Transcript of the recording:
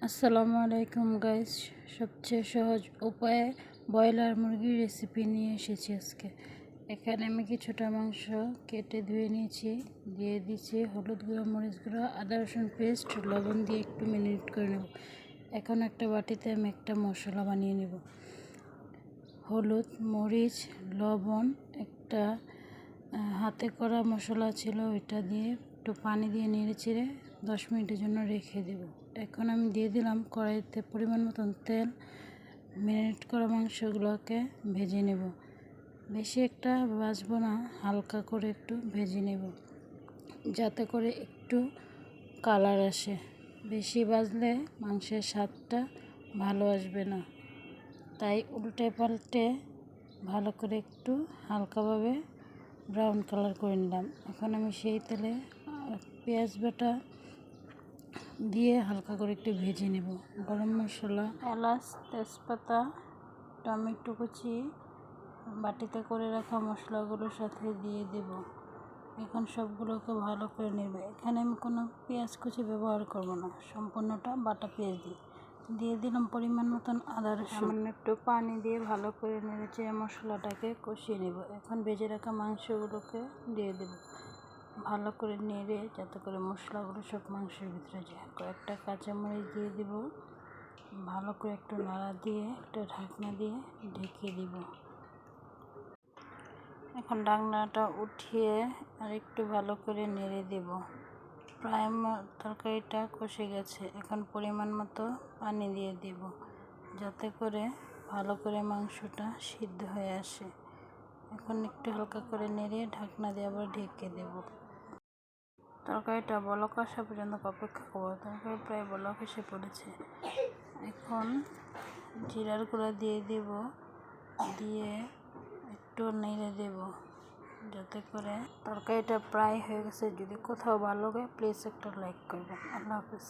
আসসালামু আলাইকুম গাইস, সবচেয়ে সহজ উপায়ে ব্রয়লার মুরগির রেসিপি নিয়ে এসেছি আজকে। এখানে আমি কিছুটা মাংস কেটে ধুয়ে নিয়েছি, দিয়ে দিয়েছি হলুদ গুঁড়ো, মরিচ গুঁড়ো, আদা রসুন পেস্ট, লবণ দিয়ে একটু ম্যারিনেট করে নেব। এখন একটা বাটিতে আমি একটা মশলা বানিয়ে নেব। হলুদ, মরিচ, লবণ, একটা হাতে করা মশলা ছিল ওইটা দিয়ে একটু পানি দিয়ে নেড়ে চেড়ে 10 মিনিটের জন্য রেখে দেব। এখন আমি দিয়ে দিলাম কড়াইতে পরিমাণ মতন তেল। ম্যারিনেট করা মাংসগুলোকে ভেজে নেব। বেশি একটা ভাজবো না, হালকা করে একটু ভেজে নেব যাতে করে একটু কালার আসে। বেশি ভাজলে মাংসের স্বাদটা ভালো আসবে না, তাই উল্টে পাল্টে ভালো করে একটু হালকাভাবে ব্রাউন কালার করে নিলাম। এখন আমি সেই তেলে পেঁয়াজ বাটা দিয়ে হালকা করে একটু ভেজে নেব। গরম মশলা, এলাচ, তেজপাতা, টমেটো কুচি বাটিতে করে রাখা মশলাগুলোর সাথে দিয়ে দেব। এখন সবগুলোকে ভালো করে নেব। এখানে আমি কোনো পেঁয়াজ কুচি ব্যবহার করব না, সম্পূর্ণটা বাটা পেঁয়াজ দিয়ে দিলাম পরিমাণ মতন আদা রসুন। সামান্য একটু পানি দিয়ে ভালো করে নেড়েচেড়ে মশলাটাকে কষিয়ে নেব। এখন ভেজে রাখা মাংসগুলোকে দিয়ে দেব, ভালো করে নেড়ে যাতে করে মশলাগুলো সব মাংসের ভিতরে যায়। কয়েকটা কাঁচামরিচ দিয়ে দিব, ভালো করে একটু নাড়া দিয়ে একটা ঢাকনা দিয়ে ঢেকে দিব। এখন ঢাকনাটা উঠিয়ে আর একটু ভালো করে নেড়ে দেব। প্রায় তরকারিটা কষে গেছে। এখন পরিমাণ মতো পানি দিয়ে দিব যাতে করে ভালো করে মাংসটা সিদ্ধ হয়ে আসে। এখন একটু হালকা করে নেড়ে ঢাকনা দিয়ে আবার ঢেকে দেব। তরকারিটা বলক আসা পর্যন্ত অপেক্ষা করব। তরকারি প্রায় বলক এসে পড়েছে। এখন জিরার গুঁড়া দিয়ে দেব, দিয়ে একটু নেড়ে দেব যাতে করে তরকারিটা প্রায় হয়ে গেছে। যদি কোথাও ভালো লাগে প্লিজ একটা লাইক করবেন। আল্লাহ হাফেজ।